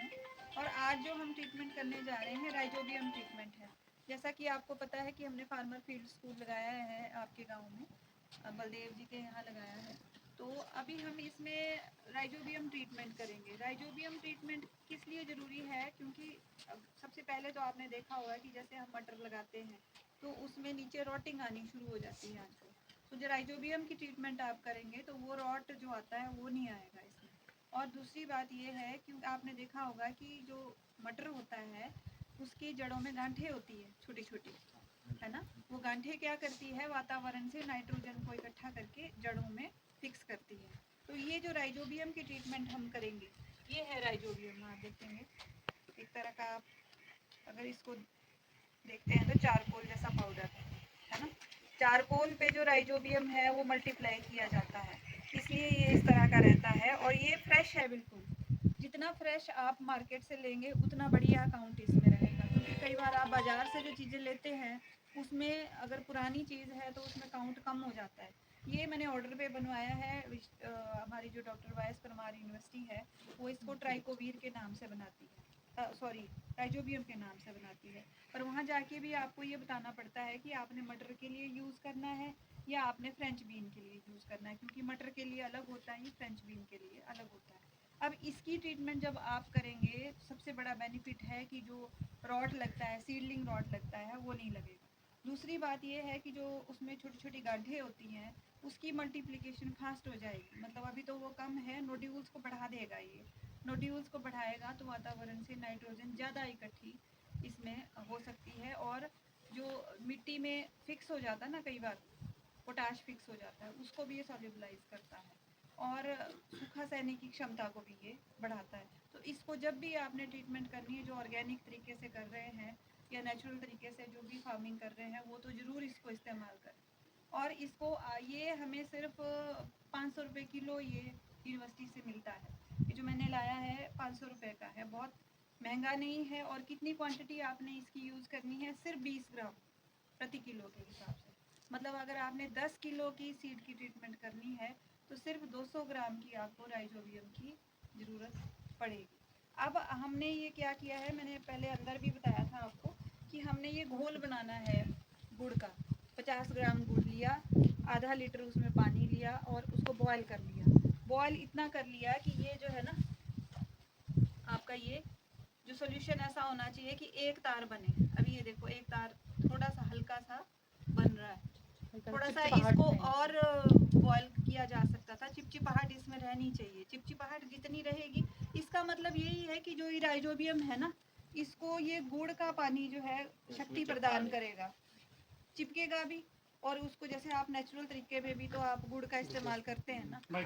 हैं। और आज जो हम ट्रीटमेंट करने जा रहे हैं राइजोबियम ट्रीटमेंट है। जैसा कि आपको पता है कि हमने फार्मर फील्ड स्कूल लगाया है आपके गांव में, बलदेव जी के यहाँ लगाया है। तो अभी हम इसमें राइजोबियम ट्रीटमेंट करेंगे। राइजोबियम ट्रीटमेंट किस लिए ज़रूरी है, क्योंकि सबसे पहले तो आपने देखा होगा कि जैसे हम मटर लगाते हैं तो उसमें नीचे रॉटिंग आनी शुरू हो जाती है आजकल। तो जो राइजोबियम की ट्रीटमेंट आप करेंगे तो वो रॉट जो आता है वो नहीं आएगा इसमें। और दूसरी बात ये है, क्योंकि आपने देखा होगा कि जो मटर होता है उसकी जड़ों में गांठें होती है छोटी छोटी, है ना। वो गांठें क्या करती है, वातावरण से नाइट्रोजन को इकट्ठा करके जड़ों में फिक्स करती है। तो ये जो राइजोबियम की ट्रीटमेंट हम करेंगे, ये है राइजोबियम। आप देखेंगे एक तरह का, आप अगर इसको देखते हैं तो चारकोल जैसा पाउडर है ना। चारकोल पे जो राइजोबियम है वो मल्टीप्लाई किया जाता है, इसलिए ये इस तरह का रहता है। और ये फ्रेश है बिल्कुल, जितना फ्रेश आप मार्केट से लेंगे उतना बढ़िया अकाउंट इसमें रहेगा। क्योंकि कई बार आप बाज़ार से जो चीज़ें लेते हैं उसमें अगर पुरानी चीज़ है तो उसमें काउंट कम हो जाता है। ये मैंने ऑर्डर पे बनवाया है। हमारी जो डॉक्टर वाइस परमार यूनिवर्सिटी है वो इसको ट्राइकोवीर के नाम से बनाती है, सॉरी राइजोबियम के नाम से बनाती है। पर वहाँ जाके भी आपको ये बताना पड़ता है कि आपने मटर के लिए यूज़ करना है या आपने फ्रेंच बीन के लिए यूज़ करना है, क्योंकि मटर के लिए अलग होता है, फ्रेंच बीन के लिए अलग होता है। अब इसकी ट्रीटमेंट जब आप करेंगे, सबसे बड़ा बेनिफिट है कि जो रॉट लगता है, सीडलिंग रॉट लगता है, वो नहीं लगेगा। दूसरी बात ये है कि जो उसमें छोटी छोटी गांठें होती हैं उसकी मल्टीप्लिकेशन फास्ट हो जाएगी। मतलब अभी तो वो कम है, नोड्यूल्स को बढ़ा देगा। ये नोड्यूल्स को बढ़ाएगा तो वातावरण से नाइट्रोजन ज़्यादा इकट्ठी इसमें हो सकती है। और जो मिट्टी में फिक्स हो जाता है ना, कई बार पोटाश फिक्स हो जाता है, उसको भी ये सॉल्युबलाइज करता है। और सूखा सहने की क्षमता को भी ये बढ़ाता है। तो इसको जब भी आपने ट्रीटमेंट करनी है, जो ऑर्गेनिक तरीके से कर रहे हैं या नेचुरल तरीके से जो भी फार्मिंग कर रहे हैं, वो तो ज़रूर इसको इस्तेमाल करें। और इसको ये हमें सिर्फ 500 रुपये किलो ये यूनिवर्सिटी से मिलता है। ये जो मैंने लाया है 500 रुपये का है, बहुत महंगा नहीं है। और कितनी क्वांटिटी आपने इसकी यूज़ करनी है, सिर्फ 20 ग्राम प्रति किलो के हिसाब से। मतलब अगर आपने 10 किलो की सीड की ट्रीटमेंट करनी है तो सिर्फ 200 ग्राम की आपको राइजोबियम की ज़रूरत पड़ेगी। अब हमने ये क्या किया है, मैंने पहले अंदर भी बताया था आपको कि हमने ये घोल बनाना है गुड़ का। 50 ग्राम गुड़ लिया, आधा लीटर उसमें पानी लिया और उसको बॉयल कर लिया। बॉयल इतना कर लिया कि ये जो है ना आपका, ये जो सोल्यूशन ऐसा होना चाहिए कि एक तार बने। अभी ये देखो एक तार थोड़ा सा हल्का सा बन रहा है। थोड़ा सा इसको और बॉयल किया जा सकता था। चिपचिपाहट इसमें रहनी चाहिए। चिपचिपाहट जितनी रहेगी, इसका मतलब यही है कि जो ये राइजोबियम है ना, इसको ये गुड़ का पानी जो है शक्ति प्रदान करेगा, चिपकेगा भी। और उसको जैसे आप नेचुरल तरीके में भी तो आप गुड़ का इस्तेमाल करते हैं ना, वो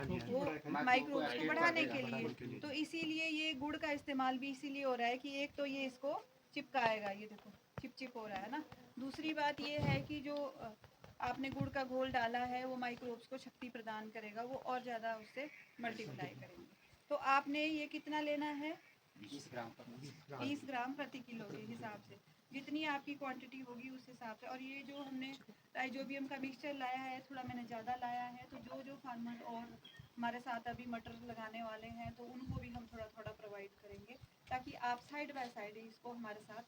माइक्रोब्स को बढ़ाने के लिए। तो इसीलिए ये गुड़ का इस्तेमाल भी इसीलिए हो रहा है कि एक तो ये इसको चिपकाएगा, ये देखो चिपचिप हो रहा है ना। दूसरी बात ये है कि जो आपने गुड़ का घोल डाला है वो माइक्रोब्स को शक्ति प्रदान करेगा, वो और ज़्यादा उससे मल्टीप्लाई करेंगे। तो आपने ये कितना लेना है, 20 ग्राम प्रति किलो के हिसाब से, जितनी आपकी क्वांटिटी होगी उस हिसाब से। और ये जो हमने राइजोबियम का मिक्सचर लाया है, थोड़ा मैंने ज़्यादा लाया है। तो जो जो फार्मर और हमारे साथ अभी मटर लगाने वाले हैं तो उनको भी हम थोड़ा थोड़ा प्रोवाइड करेंगे, ताकि आप साइड बाय साइड इसको हमारे साथ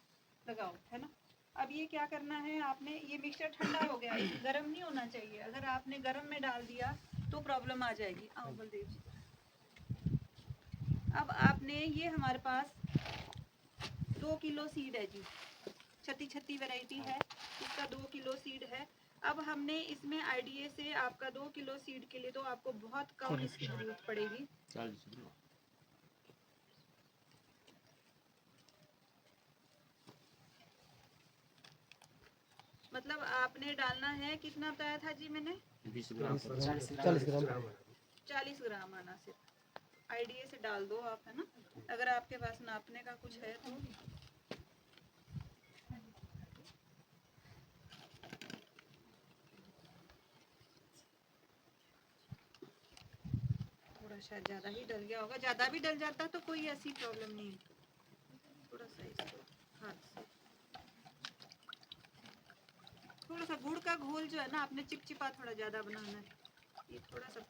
लगाओ, है ना। अब ये क्या करना है, आपने ये मिक्सचर ठंडा हो गया, गर्म नहीं होना चाहिए। अगर आपने गर्म में डाल दिया तो प्रॉब्लम आ जाएगी। आओ बलदेव जी। अब आपने ये हमारे पास 2 किलो सीड है जी, छत्ती छत्ती वैरायटी है, इसका 2 किलो सीड है। अब हमने इसमें आईडीए से आपका 2 किलो सीड के लिए तो आपको बहुत कम इसकी जरूरत पड़ेगी। मतलब आपने डालना है, कितना बताया था जी मैंने, 20 ग्राम 40 ग्राम आना सिर्फ। आईडीए से डाल दो आप, है ना। अगर आपके पास नापने का कुछ है तो। थोड़ा शायद ज़्यादा ही डल गया होगा, ज़्यादा भी डल जाता तो कोई ऐसी प्रॉब्लम नहीं। थोड़ा सा इसको हाथ से, थोड़ा सा गुड़ का घोल जो है ना, आपने चिपचिपा थोड़ा ज़्यादा बनाना है। ये थोड़ा सा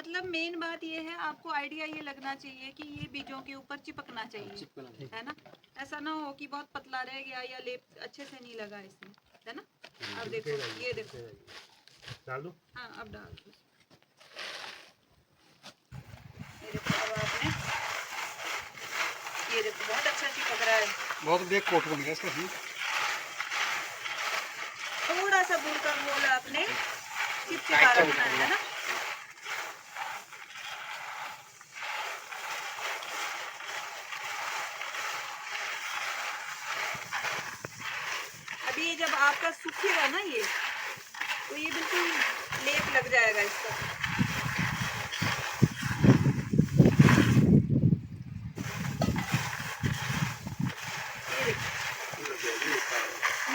मतलब मेन बात ये है, आपको आइडिया ये लगना चाहिए कि ये बीजों के ऊपर चिपकना चाहिए, है ना। ऐसा ना हो कि बहुत पतला रह गया या लेप अच्छे से नहीं लगा इसमें, है ना। अब देखो, ये देखो, डाल दो। हाँ अब डाल दो। ये देखो, अब आपने, ये देखो बहुत अच्छा चिपक रहा है, बहुत बढ़िया कोट बन गया इसका। थोड़ा सा गुड़ का घोल आपने चिपचिपा रखना है ना। अभी ये जब आपका सूखेगा ना ये, तो ये बिल्कुल लेप लग जाएगा इसका।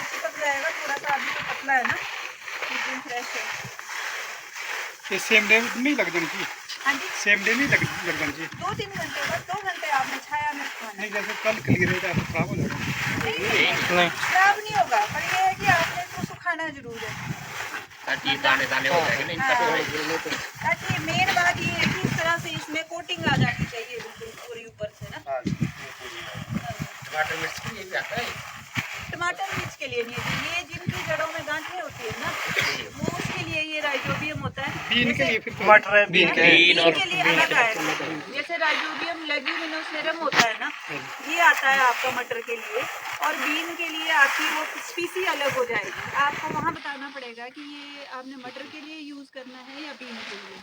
चिपक जाएगा थोड़ा सा, अभी तो पतला है ना, एकदम फ्रेश है। ये सेम डे नहीं लग जानी चाहिए। हाँ जी, सेम डे नहीं लग जानी चाहिए। 2-3 घंटे, बस 2 घंटे आपने छाया में सुखाना। नहीं जैसे कल क्लियर है तो खराब हो जाएगा। नहीं, खराब नहीं होगा, पर ये है कि आपने इसको सुखाना जरूर है ताकि दाने दाने हो जाएंगे नहीं तो। ताकि मेन बात ये है कि इस तरह से इसमें कोटिंग आ जानी चाहिए बिल्कुल पूरी ऊपर से ना। टमाटर मिर्च के लिए भी आता है। टमाटर मिर्च के लिए नहीं है, ये जिनकी जड़ों में गांठें होती है ना, वो उसके लिए ये राइजोबियम होता है। बीन के लिए फिर टमाटर है, बीन के लिए। बीन के लिए अलग आएगा, जैसे राइजोबियम लेग्यूमिनोसेरम होता है ना, ये आता है आपका मटर के लिए, और बीन के लिए आपकी वो स्पीसी अलग हो जाएगी। आपको वहाँ बताना पड़ेगा कि ये आपने मटर के लिए यूज़ करना है या बीन के लिए।